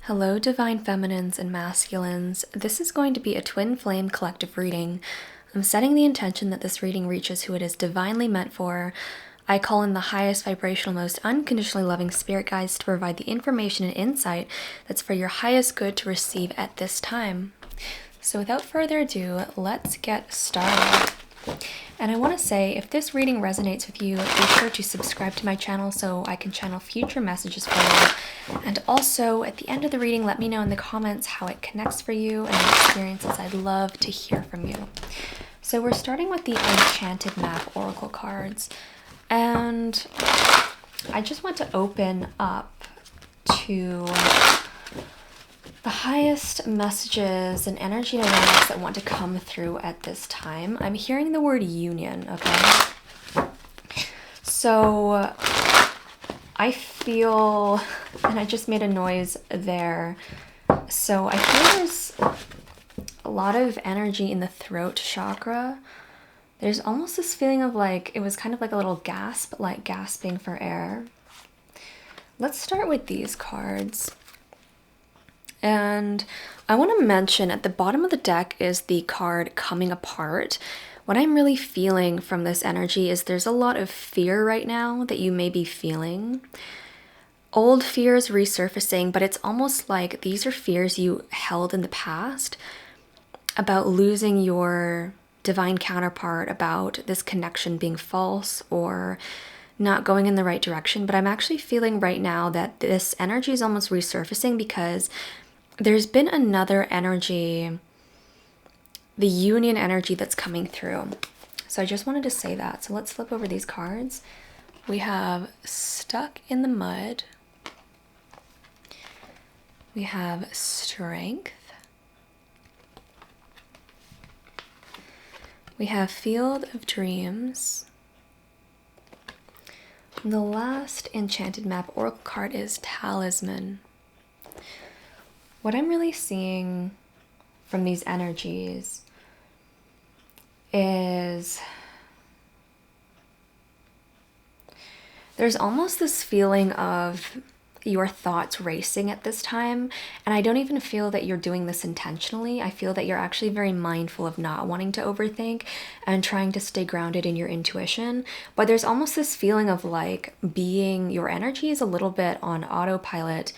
Hello, divine feminines and masculines. This is going to be a twin flame collective reading. I'm setting the intention that this reading reaches who it is divinely meant for. I call in the highest vibrational, most unconditionally loving spirit guides to provide the information and insight that's for your highest good to receive at this time. So without further ado, let's get started. And I want to say, if this reading resonates with you, be sure to subscribe to my channel so I can channel future messages for you. And also, at the end of the reading, let me know in the comments how it connects for you and your experiences. I'd love to hear from you. So we're starting with the Enchanted Map Oracle cards. And I just want to open up to the highest messages and energy and awareness that want to come through at this time. I'm hearing the word union, okay? So I feel, and I just made a noise there. So I feel there's a lot of energy in the throat chakra. There's almost this feeling of like, it was kind of like a little gasp, like gasping for air. Let's start with these cards. And I want to mention at the bottom of the deck is the card Coming Apart. What I'm really feeling from this energy is there's a lot of fear right now that you may be feeling. Old fears resurfacing, but it's almost like these are fears you held in the past about losing your divine counterpart, about this connection being false or not going in the right direction. But I'm actually feeling right now that this energy is almost resurfacing because there's been another energy, the union energy that's coming through. So I just wanted to say that. So let's flip over these cards. We have Stuck in the Mud. We have Strength. We have Field of Dreams. And the last Enchanted Map Oracle card is Talisman. What I'm really seeing from these energies is there's almost this feeling of your thoughts racing at this time, and I don't even feel that you're doing this intentionally. I feel that you're actually very mindful of not wanting to overthink and trying to stay grounded in your intuition, but there's almost this feeling of like your energy is a little bit on autopilot.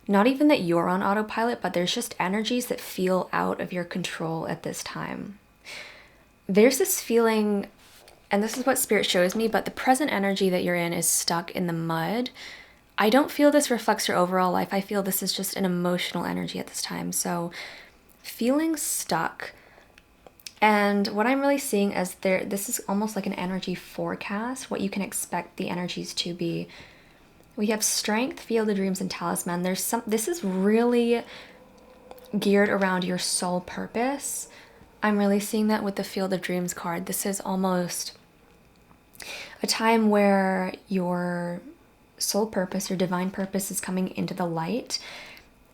Not even that you're on autopilot, but there's just energies that feel out of your control at this time. There's this feeling, and this is what Spirit shows me, but the present energy that you're in is stuck in the mud. I don't feel this reflects your overall life. I feel this is just an emotional energy at this time. So feeling stuck. And what I'm really seeing is this is almost like an energy forecast, what you can expect the energies to be. We have Strength, Field of Dreams, and Talisman. This is really geared around your soul purpose. I'm really seeing that with the Field of Dreams card. This is almost a time where your soul purpose, your divine purpose is coming into the light.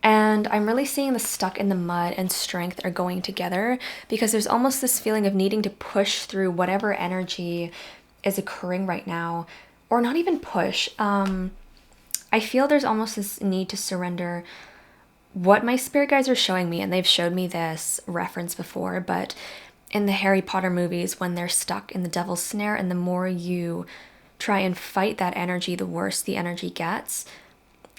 And I'm really seeing the Stuck in the Mud and Strength are going together because there's almost this feeling of needing to push through whatever energy is occurring right now, or not even push. I feel there's almost this need to surrender. What my spirit guides are showing me, and they've showed me this reference before, but in the Harry Potter movies, when they're stuck in the devil's snare, and the more you try and fight that energy, the worse the energy gets.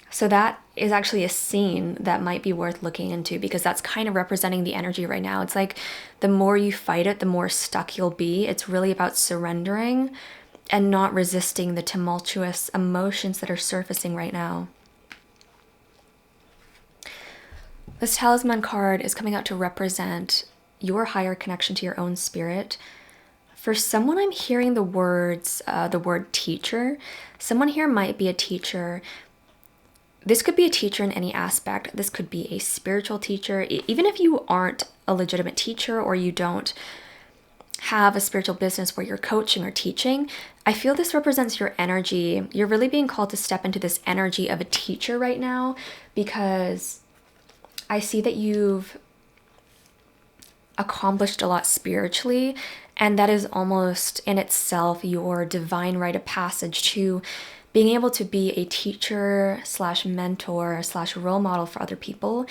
So that is actually a scene that might be worth looking into because that's kind of representing the energy right now. It's like the more you fight it, the more stuck you'll be. It's really about surrendering and not resisting the tumultuous emotions that are surfacing right now. This Talisman card is coming out to represent your higher connection to your own spirit. For someone, I'm hearing the word teacher. Someone here might be a teacher. This could be a teacher in any aspect. This could be a spiritual teacher. Even if you aren't a legitimate teacher or you don't have a spiritual business where you're coaching or teaching, I feel this represents your energy. You're really being called to step into this energy of a teacher right now because I see that you've accomplished a lot spiritually, and that is almost in itself your divine rite of passage to being able to be a teacher slash mentor slash role model for other people.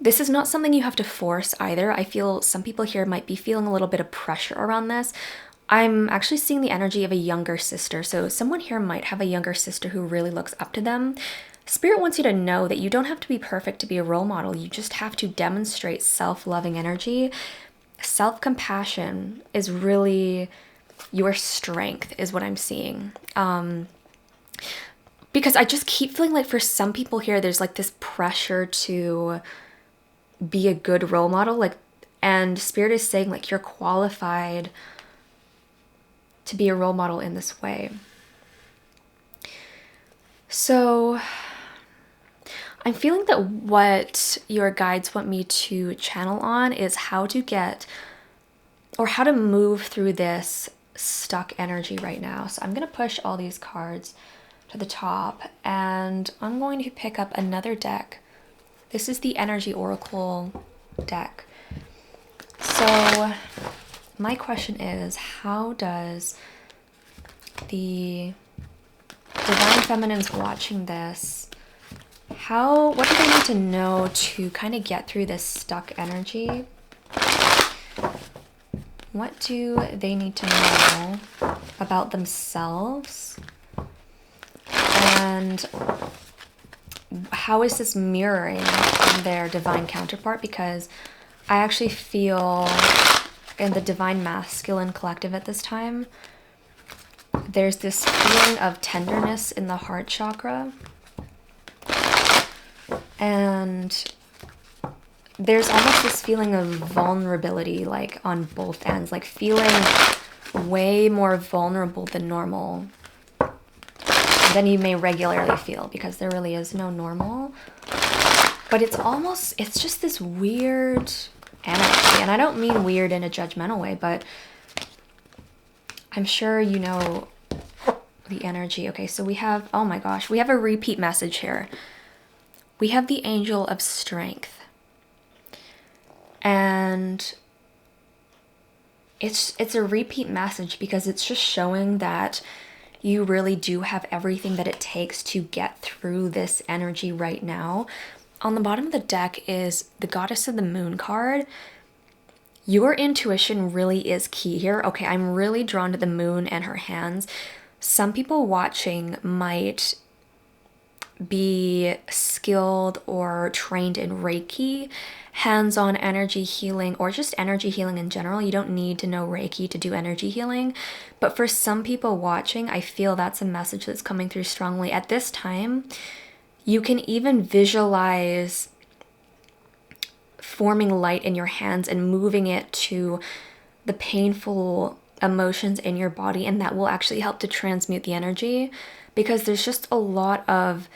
This is not something you have to force either. I feel some people here might be feeling a little bit of pressure around this. I'm actually seeing the energy of a younger sister. So someone here might have a younger sister who really looks up to them. Spirit wants you to know that you don't have to be perfect to be a role model. You just have to demonstrate self-loving energy. Self-compassion is really your strength, is what I'm seeing. Because I just keep feeling like for some people here, there's like this pressure to be a good role model. Like, and Spirit is saying like you're qualified to be a role model in this way. So I'm feeling that what your guides want me to channel on is how to get, or how to move through this stuck energy right now. So I'm going to push all these cards to the top, and I'm going to pick up another deck. This is the Energy Oracle deck. So my question is, how does the Divine Feminines watching this, what do they need to know to kind of get through this stuck energy? What do they need to know about themselves? And how is this mirroring their divine counterpart? Because I actually feel in the Divine Masculine collective at this time, there's this feeling of tenderness in the heart chakra. And there's almost this feeling of vulnerability, like on both ends, like feeling way more vulnerable than normal, than you may regularly feel, because there really is no normal. But it's just this weird energy. And I don't mean weird in a judgmental way, but I'm sure you know the energy. Okay, so we have, oh my gosh, we have a repeat message here. We have the Angel of Strength. And it's a repeat message because it's just showing that you really do have everything that it takes to get through this energy right now. On the bottom of the deck is the Goddess of the Moon card. Your intuition really is key here. Okay, I'm really drawn to the moon and her hands. Some people watching might be skilled or trained in Reiki, hands-on energy healing, or just energy healing in general. You don't need to know Reiki to do energy healing. But for some people watching, I feel that's a message that's coming through strongly. At this time, you can even visualize forming light in your hands and moving it to the painful emotions in your body, and that will actually help to transmute the energy, because there's just a lot of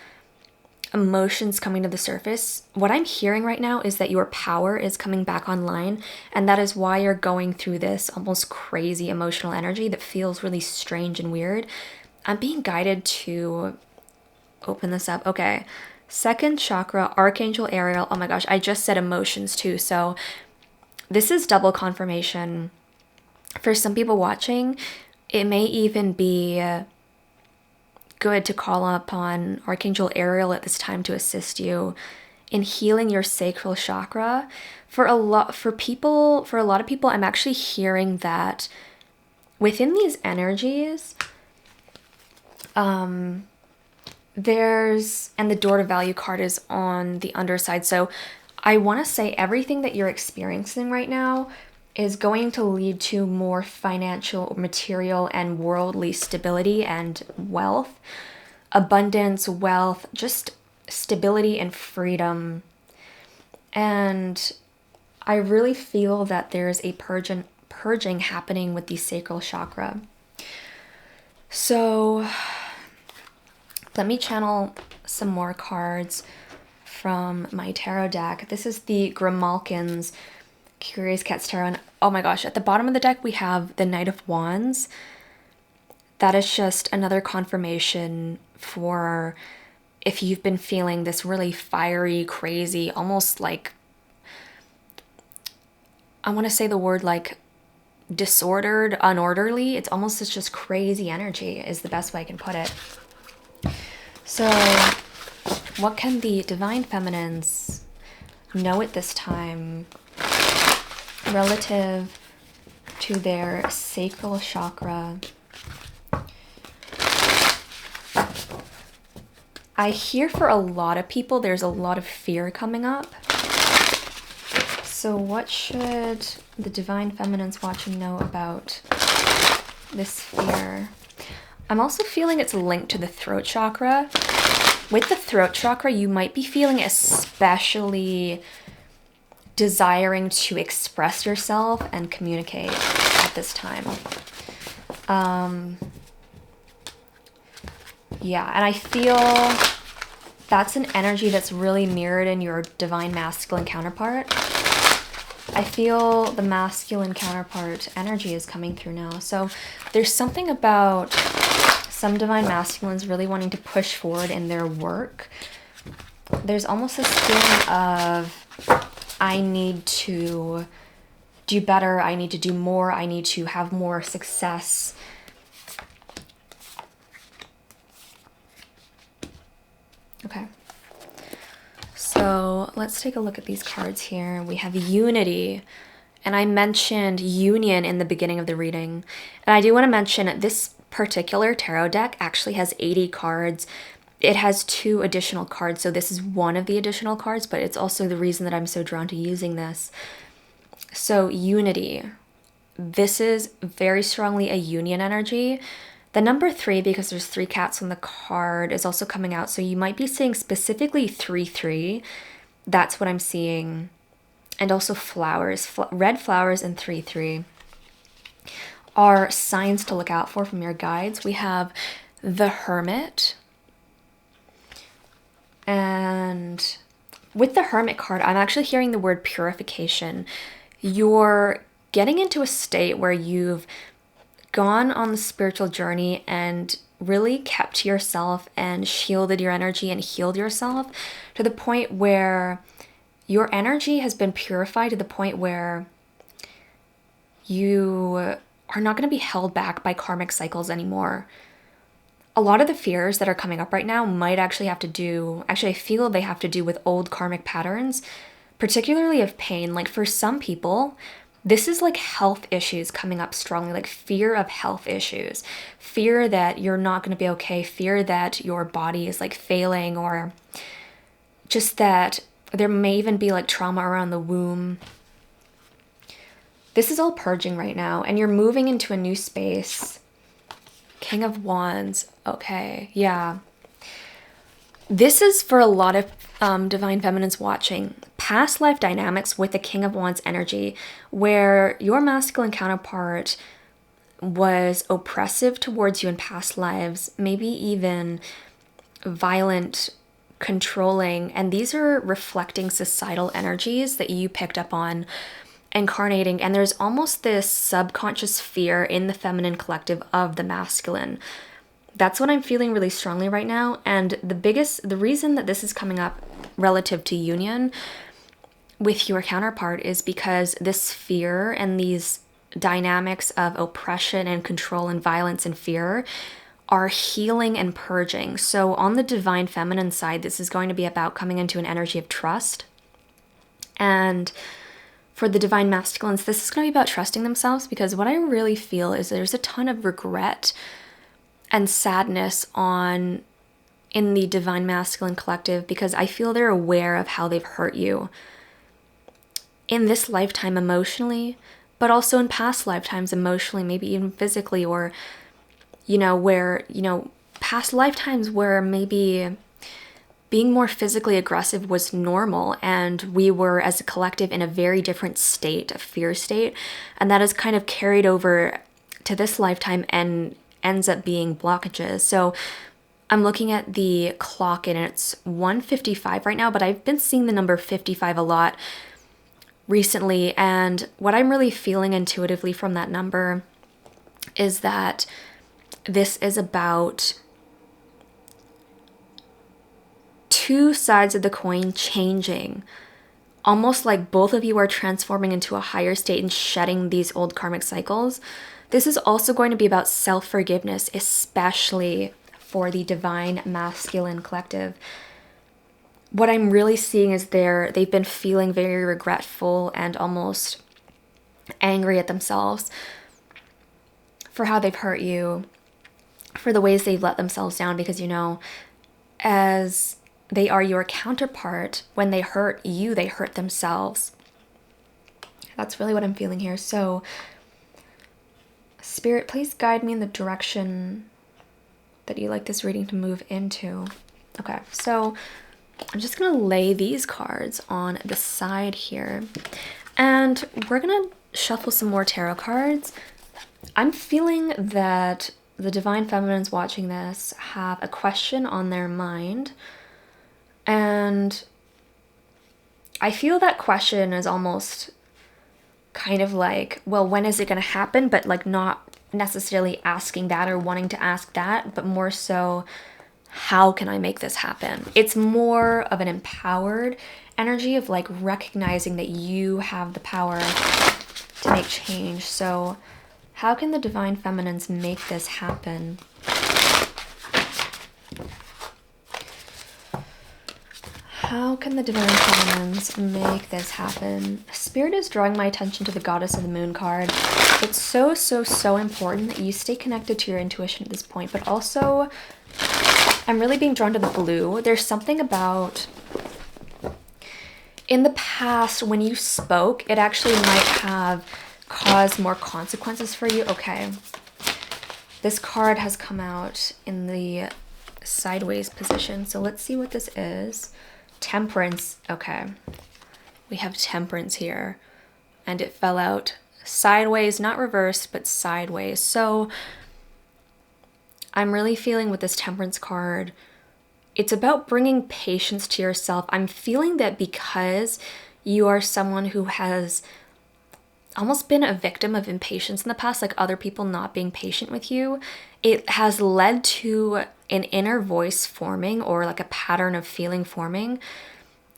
emotions coming to the surface. What I'm hearing right now is that your power is coming back online, and that is why you're going through this almost crazy emotional energy that feels really strange and weird. I'm being guided to open this up. Okay, second chakra, Archangel Ariel. Oh my gosh, I just said emotions too. So this is double confirmation. For some people watching, it may even be good to call upon Archangel Ariel at this time to assist you in healing your sacral chakra. For a lot of people, I'm actually hearing that within these energies, and the Door to Value card is on the underside. So I want to say everything that you're experiencing right now is going to lead to more financial, material, and worldly stability and wealth, abundance, wealth, just stability and freedom. And I really feel that there's a purging happening with the sacral chakra. So let me channel some more cards from my tarot deck. This is the Grimalkin's Curious Cats Tarot. And oh my gosh, at the bottom of the deck, we have the Knight of Wands. That is just another confirmation for if you've been feeling this really fiery, crazy, almost like, I want to say the word like disordered, unorderly. It's almost this just crazy energy is the best way I can put it. So what can the divine feminines know at this time relative to their sacral chakra? I hear for a lot of people there's a lot of fear coming up. So what should the divine feminines watching know about this fear? I'm also feeling it's linked to the throat chakra. With the throat chakra, you might be feeling especially desiring to express yourself and communicate at this time. Yeah, and I feel that's an energy that's really mirrored in your divine masculine counterpart. I feel the masculine counterpart energy is coming through now. So there's something about some divine masculines really wanting to push forward in their work. There's almost this feeling of, I need to do better, I need to do more, I need to have more success. Okay. So let's take a look at these cards here. We have unity. And I mentioned union in the beginning of the reading. And I do want to mention this particular tarot deck actually has 80 cards. It has 2 additional cards. So this is one of the additional cards, but it's also the reason that I'm so drawn to using this. So unity. This is very strongly a union energy. The number 3, because there's 3 cats on the card, is also coming out. So you might be seeing specifically 3-3. That's what I'm seeing. And also flowers. Red flowers and 3-3 are signs to look out for from your guides. We have the Hermit. And with the Hermit card, I'm actually hearing the word purification. You're getting into a state where you've gone on the spiritual journey and really kept to yourself and shielded your energy and healed yourself to the point where your energy has been purified to the point where you are not going to be held back by karmic cycles anymore. A lot of the fears that are coming up right now might actually have to do, actually I feel they have to do with old karmic patterns, particularly of pain. Like for some people, this is like health issues coming up strongly, like fear of health issues, fear that you're not going to be okay, fear that your body is like failing, or just that there may even be like trauma around the womb. This is all purging right now, and you're moving into a new space. King of Wands. Okay, yeah. This is for a lot of divine feminines watching. Past life dynamics with the King of Wands energy, where your masculine counterpart was oppressive towards you in past lives, maybe even violent, controlling, and these are reflecting societal energies that you picked up on incarnating, and there's almost this subconscious fear in the feminine collective of the masculine. That's what I'm feeling really strongly right now. And the reason that this is coming up relative to union with your counterpart is because this fear and these dynamics of oppression and control and violence and fear are healing and purging. So on the divine feminine side, this is going to be about coming into an energy of trust. And for the divine masculines, this is going to be about trusting themselves, because what I really feel is there's a ton of regret and sadness in the divine masculine collective, because I feel they're aware of how they've hurt you in this lifetime emotionally, but also in past lifetimes emotionally, maybe even physically, or, past lifetimes where maybe being more physically aggressive was normal, and we were as a collective in a very different state, a fear state, and that is kind of carried over to this lifetime and ends up being blockages. So I'm looking at the clock and it's 1:55 right now, but I've been seeing the number 55 a lot recently, and what I'm really feeling intuitively from that number is that this is about 2 sides of the coin changing, almost like both of you are transforming into a higher state and shedding these old karmic cycles. This is also going to be about self-forgiveness, especially for the divine masculine collective. What I'm really seeing is they've been feeling very regretful and almost angry at themselves for how they've hurt you, for the ways they've let themselves down, because, you know, as they are your counterpart, when they hurt you, they hurt themselves. That's really what I'm feeling here. So, Spirit, please guide me in the direction that you like this reading to move into. Okay, so I'm just going to lay these cards on the side here, and we're going to shuffle some more tarot cards. I'm feeling that the Divine Feminines watching this have a question on their mind, and I feel that question is almost kind of like, well, when is it going to happen? But like not necessarily asking that or wanting to ask that, but more so, how can I make this happen? It's more of an empowered energy of like recognizing that you have the power to make change. So how can the Divine Feminines make this happen? How can the Divine Feminines make this happen? Spirit is drawing my attention to the Goddess of the Moon card. It's so, so, so important that you stay connected to your intuition at this point, but also I'm really being drawn to the blue. There's something about, in the past, when you spoke, it actually might have caused more consequences for you. Okay. This card has come out in the sideways position. So let's see what this is. Temperance. Okay. We have Temperance here. And it fell out sideways, not reversed, but sideways. So I'm really feeling with this Temperance card, it's about bringing patience to yourself. I'm feeling that because you are someone who has almost been a victim of impatience in the past, like other people not being patient with you, it has led to an inner voice forming, or like a pattern of feeling forming,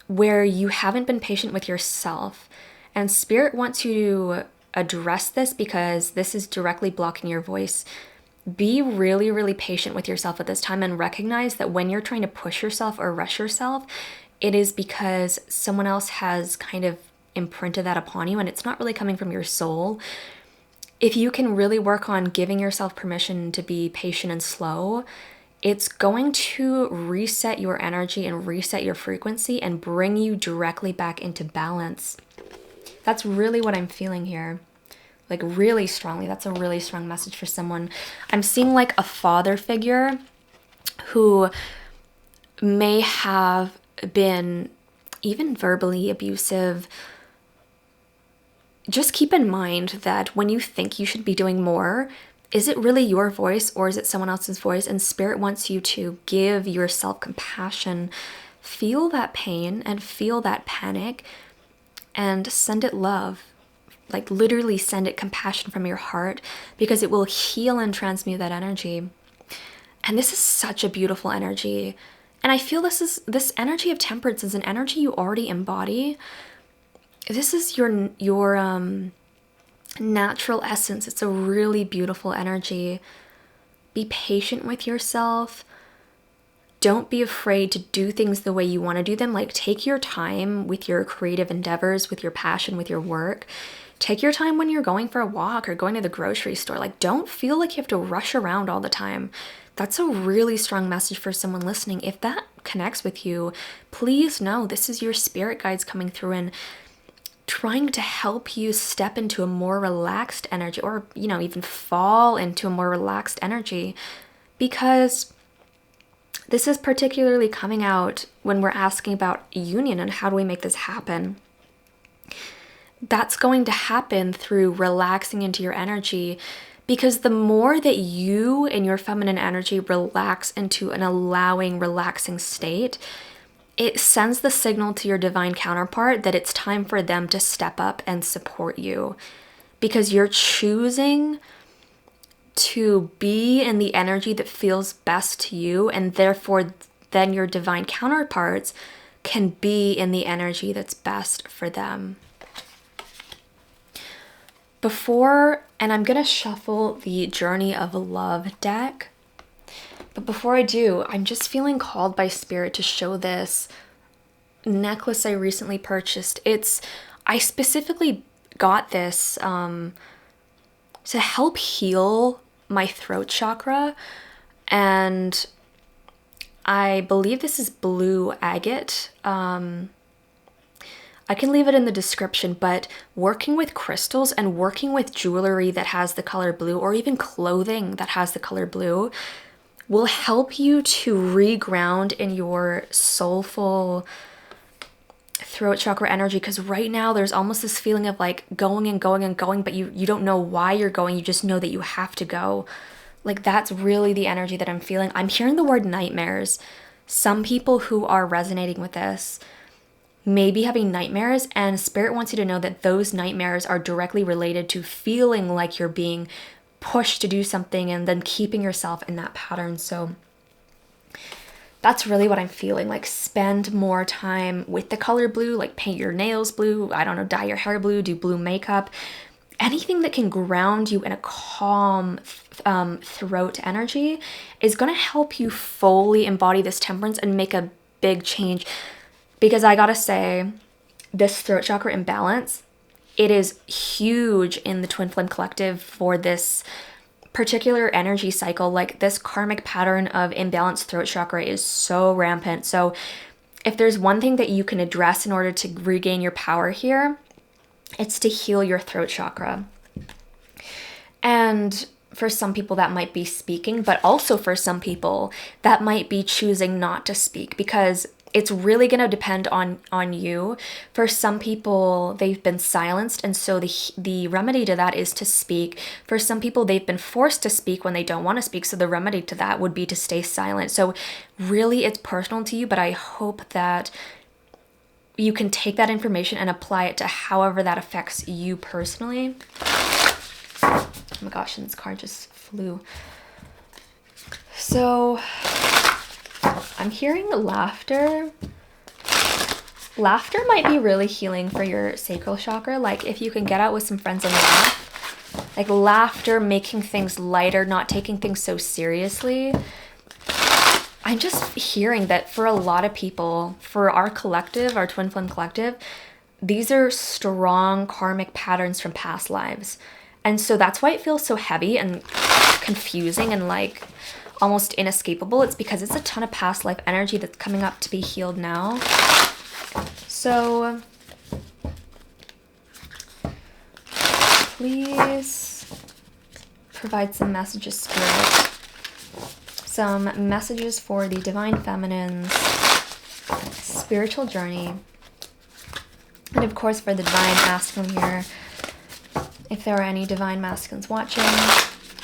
where you haven't been patient with yourself. And Spirit wants you to address this because this is directly blocking your voice. Be really, really patient with yourself at this time, and recognize that when you're trying to push yourself or rush yourself, it is because someone else has kind of imprinted that upon you, and it's not really coming from your soul. If you can really work on giving yourself permission to be patient and slow, it's going to reset your energy and reset your frequency and bring you directly back into balance. That's really what I'm feeling here. Like really strongly. That's a really strong message for someone. I'm seeing like a father figure who may have been even verbally abusive. Just keep in mind that when you think you should be doing more, is it really your voice or is it someone else's voice? And Spirit wants you to give yourself compassion. Feel that pain and feel that panic and send it love. Like literally send it compassion from your heart, because it will heal and transmute that energy. And this is such a beautiful energy. And I feel this energy of Temperance is an energy you already embody. This is your natural essence. It's a really beautiful energy. Be patient with yourself. Don't be afraid to do things the way you want to do them. Like take your time with your creative endeavors, with your passion, with your work. Take your time when you're going for a walk or going to the grocery store. Like, don't feel like you have to rush around all the time. That's a really strong message for someone listening. If that connects with you, please know this is your spirit guides coming through and trying to help you step into a more relaxed energy, or, you know, even fall into a more relaxed energy, because this is particularly coming out when we're asking about union and how do we make this happen. That's going to happen through relaxing into your energy, because the more that you and your feminine energy relax into an allowing, relaxing state, it sends the signal to your divine counterpart that it's time for them to step up and support you, because you're choosing to be in the energy that feels best to you, and therefore then your divine counterparts can be in the energy that's best for them. And I'm going to shuffle the Journey of Love deck, But before I do, I'm just feeling called by spirit to show this necklace I recently purchased. I specifically got this to help heal my throat chakra, and I believe this is blue agate. I can leave it in the description, but working with crystals and working with jewelry that has the color blue, or even clothing that has the color blue, will help you to reground in your soulful throat chakra energy. Because right now there's almost this feeling of like going and going and going, but you don't know why you're going. You just know that you have to go. Like, that's really the energy that I'm feeling. I'm hearing the word nightmares. Some people who are resonating with this may be having nightmares, and spirit wants you to know that those nightmares are directly related to feeling like you're being pushed to do something and then keeping yourself in that pattern. So that's really what I'm feeling. Like, spend more time with the color blue, like paint your nails blue, I don't know, dye your hair blue, do blue makeup, anything that can ground you in a calm throat energy is going to help you fully embody this temperance and make a big change. Because I gotta say, this throat chakra imbalance, it is huge in the Twin Flame Collective for this particular energy cycle. Like, this karmic pattern of imbalanced throat chakra is so rampant. So if there's one thing that you can address in order to regain your power here, it's to heal your throat chakra. And for some people that might be speaking, but also for some people that might be choosing not to speak, because it's really going to depend on you. For some people, they've been silenced, and so the remedy to that is to speak. For some people, they've been forced to speak when they don't want to speak, so the remedy to that would be to stay silent. So really, it's personal to you, but I hope that you can take that information and apply it to however that affects you personally. Oh my gosh, and this card just flew. So I'm hearing laughter. Laughter might be really healing for your sacral chakra. Like, if you can get out with some friends and laugh. Like, laughter, making things lighter, not taking things so seriously. I'm just hearing that for a lot of people, for our collective, our Twin Flame Collective, these are strong karmic patterns from past lives. And so that's why it feels so heavy and confusing and like almost inescapable. It's because it's a ton of past life energy that's coming up to be healed now. So please provide some messages, Spirit. Some messages for the Divine Feminine's spiritual journey. And of course for the Divine Masculine here. If there are any Divine Masculines watching,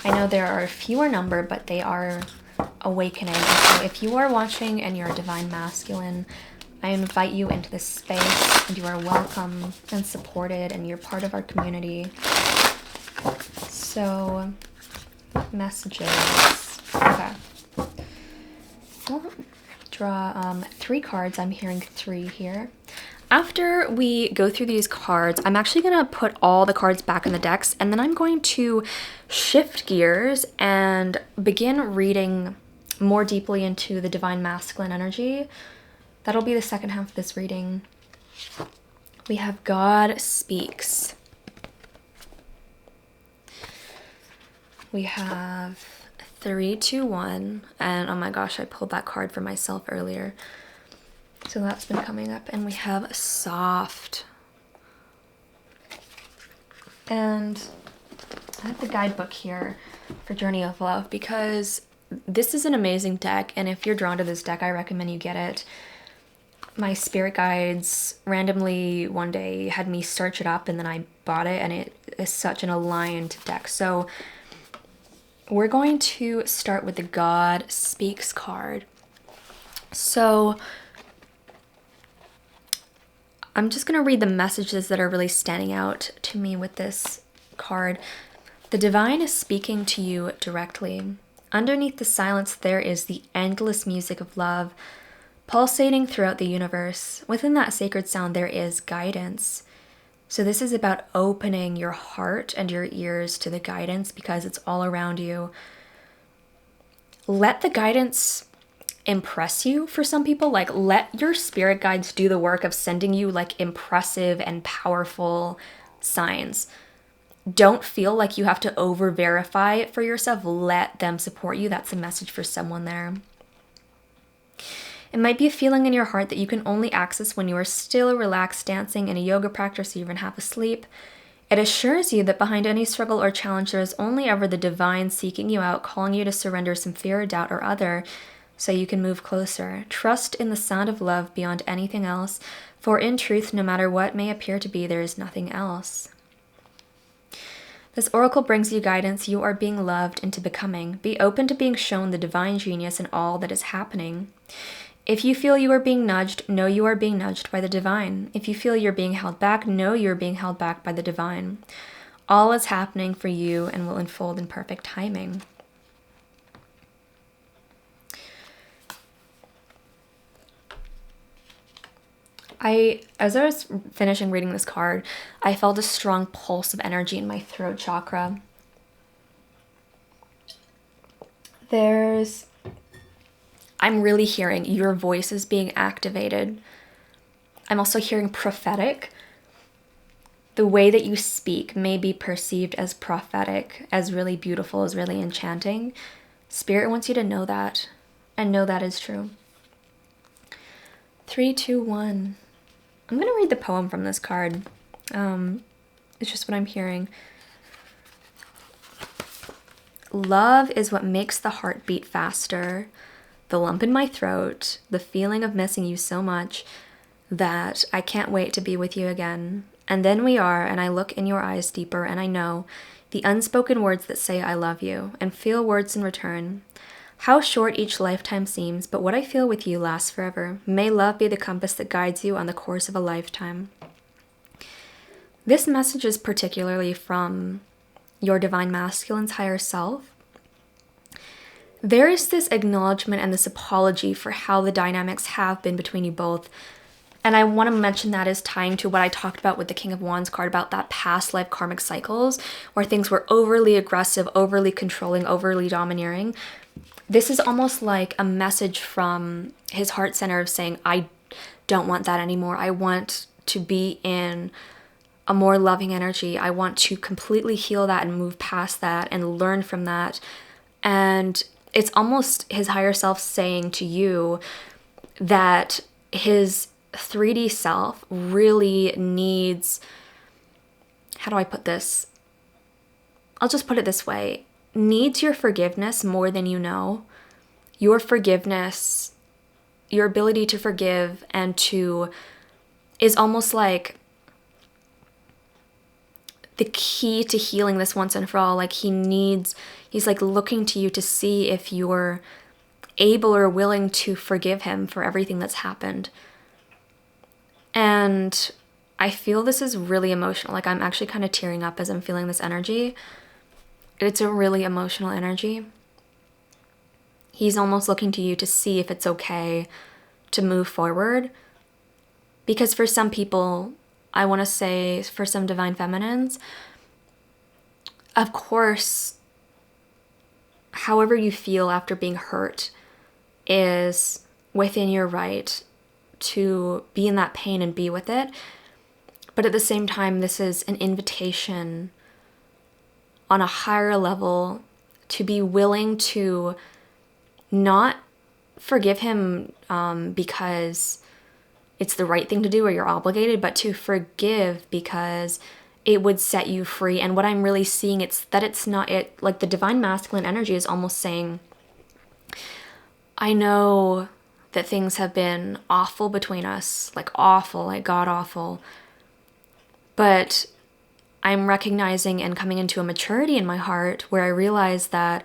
I know there are a fewer number, but they are awakening. So if you are watching and you're a Divine Masculine, I invite you into this space, and you are welcome and supported, and you're part of our community. So, messages. Okay. I'll draw 3 cards. I'm hearing 3 here. After we go through these cards, I'm actually going to put all the cards back in the decks, and then I'm going to shift gears and begin reading more deeply into the Divine Masculine energy. That'll be the second half of this reading. We have God Speaks. We have 3, 2, 1, and oh my gosh, I pulled that card for myself earlier. So that's been coming up, and we have Soft. And I have the guidebook here for Journey of Love, because this is an amazing deck, and if you're drawn to this deck, I recommend you get it. My spirit guides randomly one day had me search it up, and then I bought it, and it is such an aligned deck. So we're going to start with the God Speaks card. So I'm just going to read the messages that are really standing out to me with this card. The divine is speaking to you directly. Underneath the silence, there is the endless music of love, pulsating throughout the universe. Within that sacred sound, there is guidance. So this is about opening your heart and your ears to the guidance, because it's all around you. let the guidance impress you for some people. Like, let your spirit guides do the work of sending you like impressive and powerful signs. Don't feel like you have to over verify it for yourself. Let them support you. That's a message for someone there. It might be a feeling in your heart that you can only access when you are still relaxed, dancing in a yoga practice, or even half asleep. It assures you that behind any struggle or challenge, there is only ever the divine seeking you out, calling you to surrender some fear, doubt, or other, so you can move closer. Trust in the sound of love beyond anything else, for in truth, no matter what may appear to be, there is nothing else. This oracle brings you guidance. You are being loved into becoming. Be open to being shown the divine genius in all that is happening. If you feel you are being nudged, know you are being nudged by the divine. If you feel you're being held back, know you're being held back by the divine. All is happening for you and will unfold in perfect timing. As I was finishing reading this card, I felt a strong pulse of energy in my throat chakra. I'm really hearing your voice is being activated. I'm also hearing prophetic. The way that you speak may be perceived as prophetic, as really beautiful, as really enchanting. Spirit wants you to know that, and know that is true. 3, 2, 1. I'm going to read the poem from this card. It's just what I'm hearing. Love is what makes the heart beat faster. The lump in my throat, the feeling of missing you so much that I can't wait to be with you again. And then we are, and I look in your eyes deeper, and I know the unspoken words that say I love you, and feel words in return. How short each lifetime seems, but what I feel with you lasts forever. May love be the compass that guides you on the course of a lifetime. This message is particularly from your divine masculine's higher self. There is this acknowledgement and this apology for how the dynamics have been between you both. And I want to mention that as tying to what I talked about with the King of Wands card about that past life karmic cycles where things were overly aggressive, overly controlling, overly domineering. This is almost like a message from his heart center of saying, I don't want that anymore. I want to be in a more loving energy. I want to completely heal that and move past that and learn from that. And it's almost his higher self saying to you that his 3D self really needs, how do I put this? I'll just put it this way. Needs your forgiveness more than you know. Your forgiveness, your ability to forgive and to, is almost like the key to healing this once and for all. Like he's like looking to you to see if you're able or willing to forgive him for everything that's happened. And I feel this is really emotional. Like I'm actually kind of tearing up as I'm feeling this energy. It's a really emotional energy. He's almost looking to you to see if it's okay to move forward. Because for some people, I want to say for some divine feminines, of course, however you feel after being hurt is within your right to be in that pain and be with it. But at the same time, this is an invitation on a higher level to be willing to not forgive him because it's the right thing to do or you're obligated, but to forgive because it would set you free. And what I'm really seeing, it's not it. Like the divine masculine energy is almost saying, I know that things have been awful between us, like awful, like god awful. But I'm recognizing and coming into a maturity in my heart where I realize that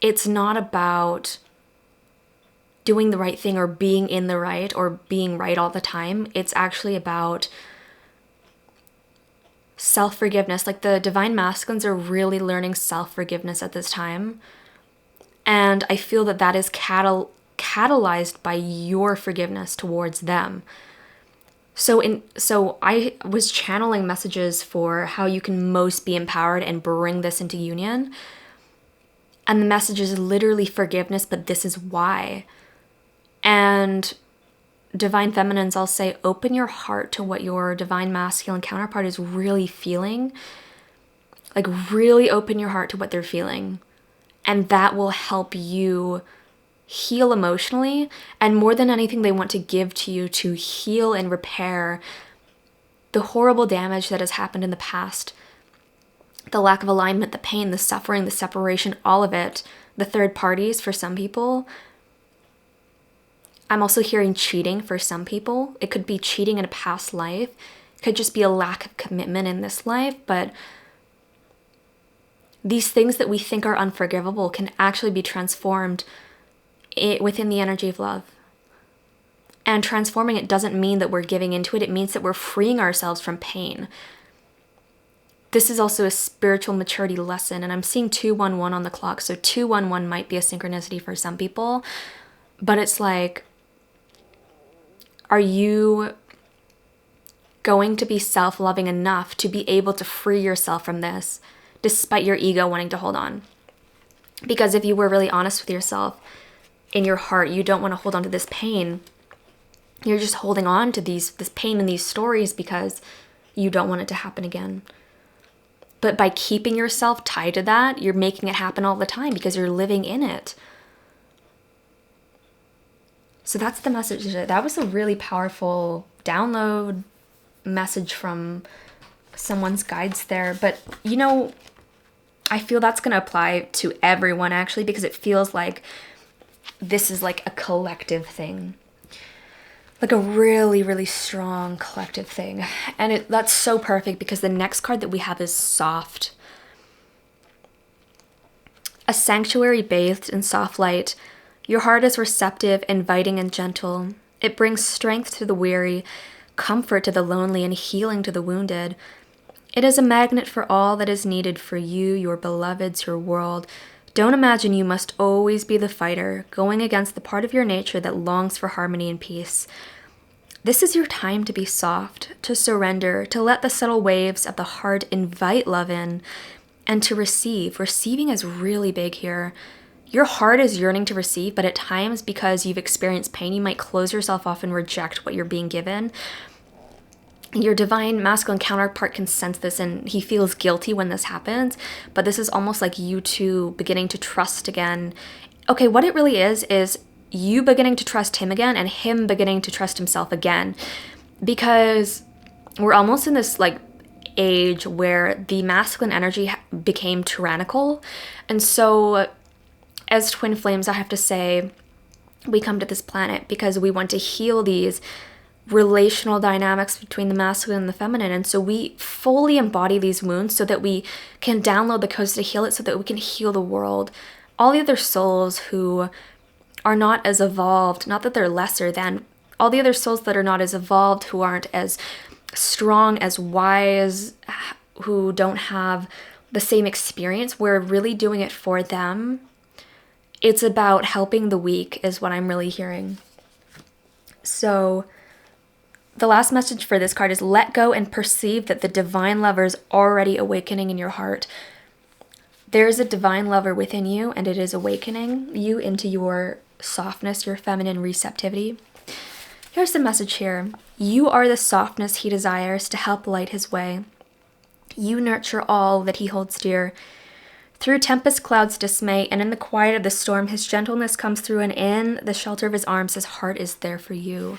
it's not about doing the right thing or being in the right or being right all the time. It's actually about self-forgiveness. Like the divine masculines are really learning self-forgiveness at this time. And I feel that that is catalyzed by your forgiveness towards them. So I was channeling messages for how you can most be empowered and bring this into union. And the message is literally forgiveness, but this is why. And divine feminines, I'll say, open your heart to what your divine masculine counterpart is really feeling. Like, really open your heart to what they're feeling. And that will help you heal emotionally. And more than anything, they want to give to you to heal and repair the horrible damage that has happened in the past. The lack of alignment, the pain, the suffering, the separation, all of it. The third parties for some people. I'm also hearing cheating for some people. It could be cheating in a past life. It could just be a lack of commitment in this life. But these things that we think are unforgivable can actually be transformed within the energy of love. And transforming it doesn't mean that we're giving into it. It means that we're freeing ourselves from pain. This is also a spiritual maturity lesson. And I'm seeing 211 on the clock. So 211 might be a synchronicity for some people. But it's like, are you going to be self-loving enough to be able to free yourself from this, despite your ego wanting to hold on? Because if you were really honest with yourself, in your heart, you don't want to hold on to this pain. You're just holding on to this pain and these stories because you don't want it to happen again. But by keeping yourself tied to that, you're making it happen all the time because you're living in it. So that's the message today. That was a really powerful download message from someone's guides there. But, you know, I feel that's going to apply to everyone actually, because it feels like this is like a collective thing. Like a really, really strong collective thing. And that's so perfect because the next card that we have is soft. A sanctuary bathed in soft light. Your heart is receptive, inviting, and gentle. It brings strength to the weary, comfort to the lonely, and healing to the wounded. It is a magnet for all that is needed for you, your beloveds, your world. Don't imagine you must always be the fighter, going against the part of your nature that longs for harmony and peace. This is your time to be soft, to surrender, to let the subtle waves of the heart invite love in, and to receive. Receiving is really big here. Your heart is yearning to receive, but at times, because you've experienced pain, you might close yourself off and reject what you're being given. Your divine masculine counterpart can sense this, and he feels guilty when this happens, but this is almost like you two beginning to trust again. Okay, what it really is you beginning to trust him again and him beginning to trust himself again, because we're almost in this like age where the masculine energy became tyrannical. And so as twin flames, I have to say, we come to this planet because we want to heal these relational dynamics between the masculine and the feminine. And so we fully embody these wounds so that we can download the codes to heal it, so that we can heal the world. All the other souls who are not as evolved, not that they're lesser than, all the other souls that are not as evolved, who aren't as strong, as wise, who don't have the same experience, we're really doing it for them. It's about helping the weak is what I'm really hearing. So the last message for this card is let go and perceive that the divine lover is already awakening in your heart. There is a divine lover within you, and it is awakening you into your softness, your feminine receptivity. Here's the message here. You are the softness he desires to help light his way. You nurture all that he holds dear. Through tempest clouds dismay, and in the quiet of the storm, his gentleness comes through, and in the shelter of his arms, his heart is there for you.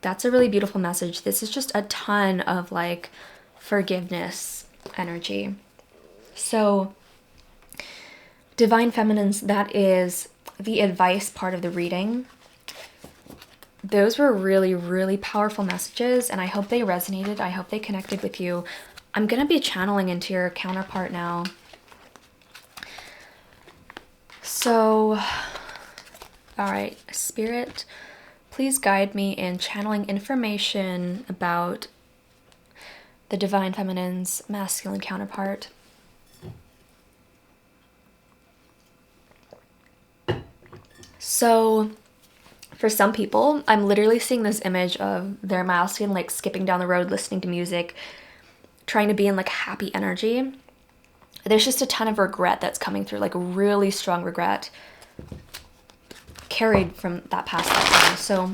That's a really beautiful message. This is just a ton of like forgiveness energy. So divine feminines, that is the advice part of the reading. Those were really, really powerful messages, and I hope they resonated. I hope they connected with you. I'm going to be channeling into your counterpart now. So, all right, Spirit, please guide me in channeling information about the divine feminine's masculine counterpart. So, for some people, I'm literally seeing this image of their masculine like skipping down the road, listening to music, trying to be in like happy energy. there's just a ton of regret that's coming through, like really strong regret carried from that past lifetime. So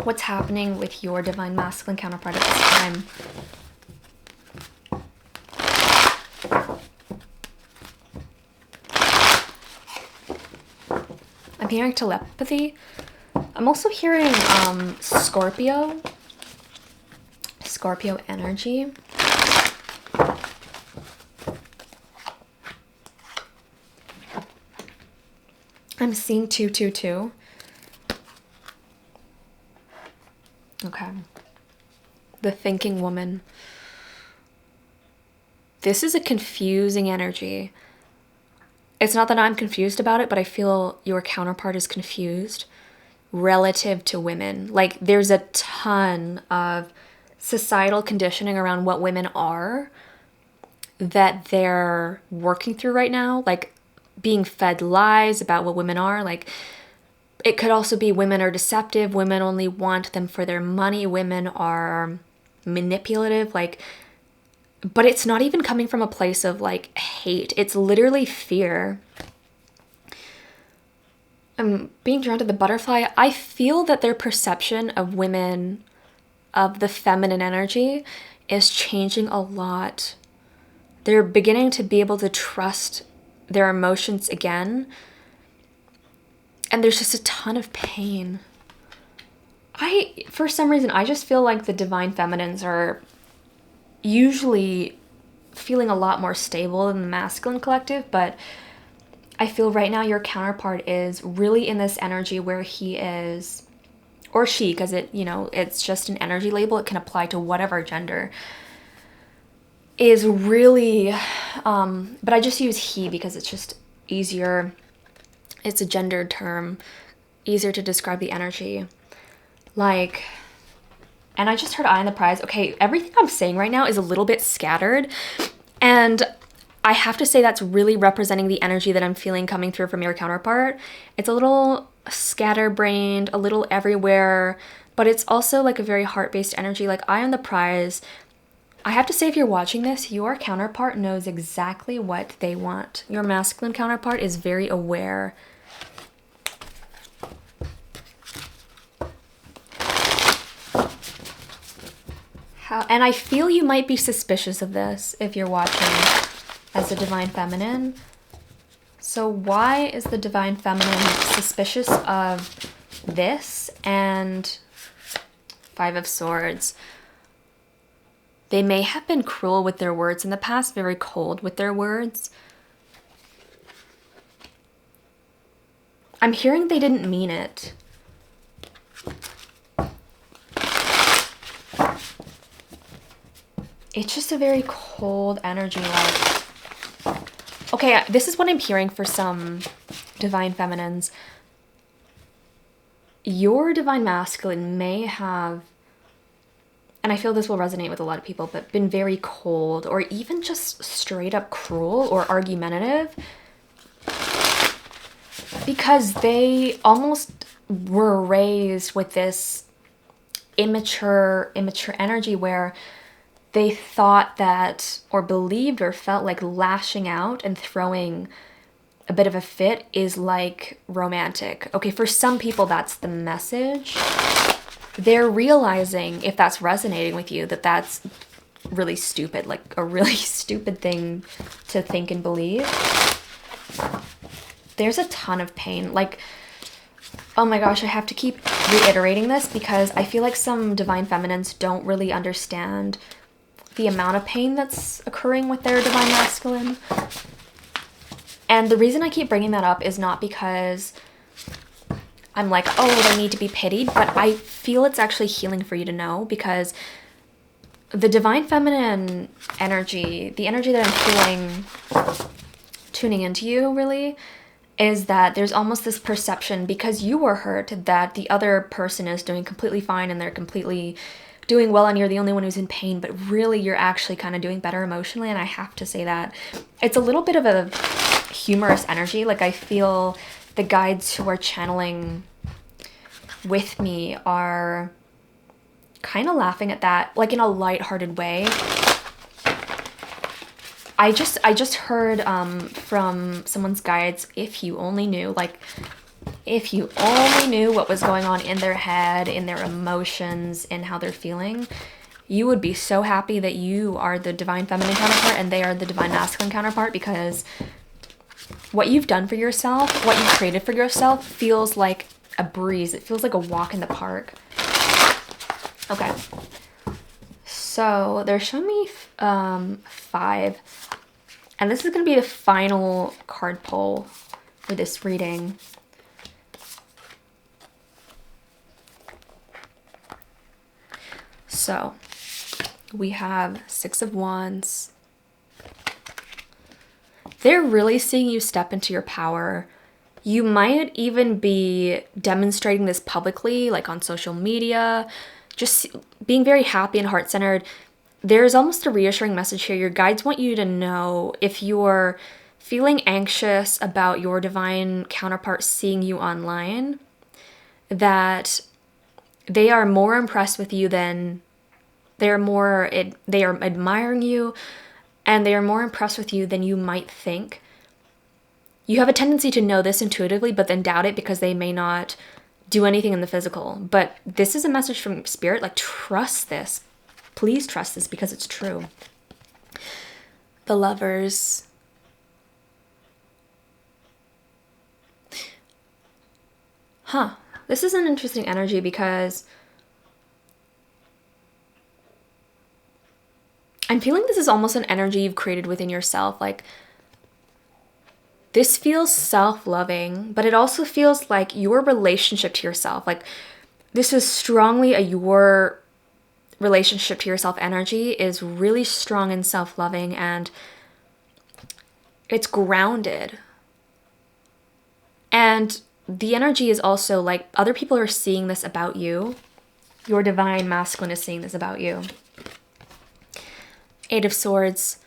what's happening with your divine masculine counterpart at this time? I'm hearing telepathy. I'm also hearing Scorpio energy. I'm seeing 222. Okay. The thinking woman. This is a confusing energy. It's not that I'm confused about it, but I feel your counterpart is confused relative to women. Like, there's a ton of societal conditioning around what women are that they're working through right now. Like, being fed lies about what women are. Like, it could also be women are deceptive, women only want them for their money, women are manipulative, like, but it's not even coming from a place of like hate. It's literally fear. I'm being drawn to the butterfly. I feel that their perception of women, of the feminine energy, is changing a lot. They're beginning to be able to trust their emotions again. And there's just a ton of pain. For some reason, I just feel like the divine feminines are usually feeling a lot more stable than the masculine collective, but I feel right now your counterpart is really in this energy where he is, or she, because it's just an energy label. It can apply to whatever gender. Is really, but I just use he because it's just easier. It's a gendered term, easier to describe the energy. Like, and I just heard eye on the prize. Okay, everything I'm saying right now is a little bit scattered, and I have to say that's really representing the energy that I'm feeling coming through from your counterpart. It's a little scatterbrained, a little everywhere, but it's also like a very heart-based energy. Like, eye on the prize. I have to say, if you're watching this, your counterpart knows exactly what they want. Your masculine counterpart is very aware. And I feel you might be suspicious of this if you're watching as a divine feminine. So why is the divine feminine suspicious of this and 5 of Swords? They may have been cruel with their words in the past, very cold with their words. I'm hearing they didn't mean it. It's just a very cold energy, like... Okay, this is what I'm hearing for some divine feminines. Your divine masculine may have, and I feel this will resonate with a lot of people, but been very cold or even just straight up cruel or argumentative because they almost were raised with this immature energy where they thought that, or believed or felt like lashing out and throwing a bit of a fit is like romantic. Okay, for some people that's the message. They're realizing, if that's resonating with you, that that's really stupid, like a really stupid thing to think and believe. There's a ton of pain. Like, oh my gosh, I have to keep reiterating this because I feel like some divine feminines don't really understand the amount of pain that's occurring with their divine masculine. And the reason I keep bringing that up is not because I'm like, oh, they need to be pitied, but I feel it's actually healing for you to know, because the divine feminine energy, the energy that I'm feeling tuning into you really, is that there's almost this perception, because you were hurt, that the other person is doing completely fine and they're completely doing well and you're the only one who's in pain, but really you're actually kind of doing better emotionally. And I have to say that it's a little bit of a humorous energy. Like, I feel the guides who are channeling with me are kind of laughing at that, like in a lighthearted way. I just heard from someone's guides, if you only knew, like, if you only knew what was going on in their head, in their emotions, in how they're feeling, you would be so happy that you are the divine feminine counterpart and they are the divine masculine counterpart, because what you've done for yourself, what you've created for yourself, feels like a breeze. It feels like a walk in the park. Okay. So they're showing me 5. And this is going to be the final card pull for this reading. So we have 6 of Wands. They're really seeing you step into your power. You might even be demonstrating this publicly, like on social media, just being very happy and heart-centered. There's almost a reassuring message here. Your guides want you to know, if you're feeling anxious about your divine counterpart seeing you online, that they are more impressed with you than they are admiring you, and they are more impressed with you than you might think. You have a tendency to know this intuitively, but then doubt it because they may not do anything in the physical. But this is a message from Spirit, like, trust this. Please trust this, because it's true. The Lovers. This is an interesting energy, because I'm feeling this is almost an energy you've created within yourself. Like, this feels self-loving, but it also feels like your relationship to yourself. Like, this is strongly your relationship to yourself energy is really strong and self-loving, and it's grounded. And the energy is also like, other people are seeing this about you. Your divine masculine is seeing this about you. 8 of Swords.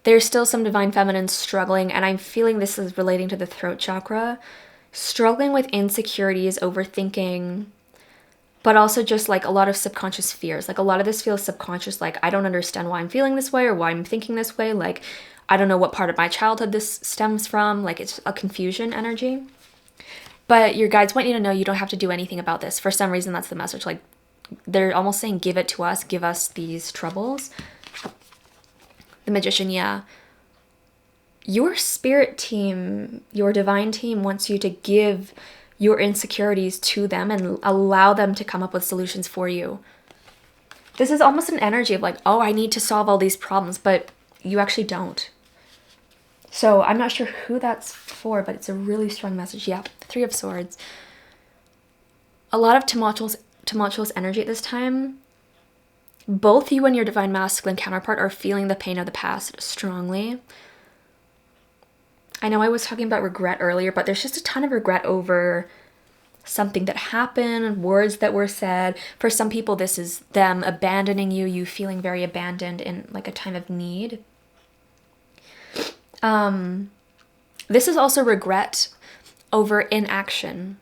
There's still some divine feminine struggling, and I'm feeling this is relating to the throat chakra. Struggling with insecurities, overthinking, but also just like a lot of subconscious fears. Like, a lot of this feels subconscious, like, I don't understand why I'm feeling this way or why I'm thinking this way. Like, I don't know what part of my childhood this stems from. Like, it's a confusion energy. But your guides want you to know you don't have to do anything about this. For some reason, that's the message. Like, they're almost saying, give it to us, give us these troubles. The Magician, yeah. Your spirit team, your divine team wants you to give your insecurities to them and allow them to come up with solutions for you. This is almost an energy of like, oh, I need to solve all these problems, but you actually don't. So I'm not sure who that's for, but it's a really strong message. Yeah, 3 of Swords. A lot of tumultuous energy at this time. Both you and your divine masculine counterpart are feeling the pain of the past strongly. I know I was talking about regret earlier, but there's just a ton of regret over something that happened, words that were said. For some people, this is them abandoning you, you feeling very abandoned in like a time of need. This is also regret over inaction.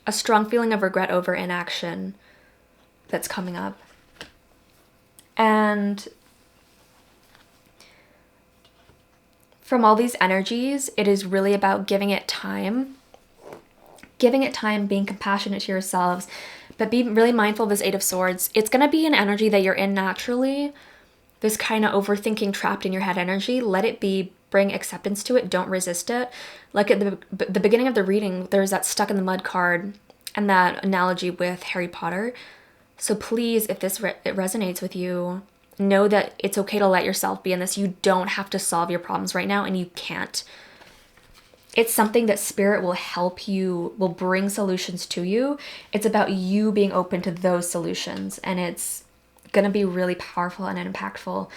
A strong feeling of regret over inaction that's coming up. And from all these energies, it is really about giving it time. Giving it time, being compassionate to yourselves, but be really mindful of this 8 of Swords. It's going to be an energy that you're in naturally. This kind of overthinking, trapped in your head energy. Let it be. Bring acceptance to it. Don't resist it. Like at the beginning of the reading, there's that stuck in the mud card and that analogy with Harry Potter. So please, if this it resonates with you, know that it's okay to let yourself be in this. You don't have to solve your problems right now, and you can't. It's something that Spirit will help you, will bring solutions to you. It's about you being open to those solutions, and it's going to be really powerful and impactful.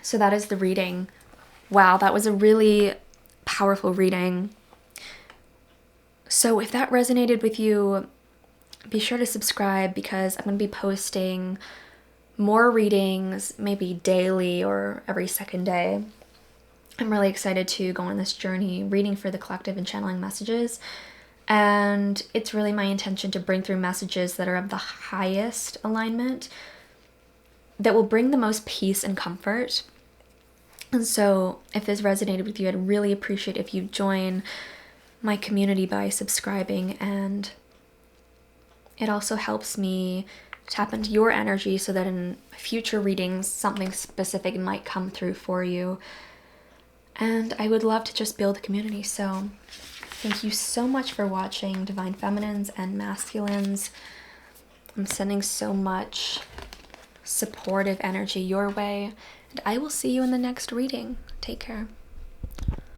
So that is the reading. Wow, that was a really powerful reading. So if that resonated with you, be sure to subscribe, because I'm going to be posting more readings, maybe daily or every second day. I'm really excited to go on this journey, reading for the collective and channeling messages. And it's really my intention to bring through messages that are of the highest alignment. that will bring the most peace and comfort. And so if this resonated with you, I'd really appreciate if you join my community by subscribing, and it also helps me tap into your energy so that in future readings something specific might come through for you. And I would love to just build a community. So thank you so much for watching, Divine Feminines and Masculines. I'm sending so much supportive energy your way, and I will see you in the next reading. Take care.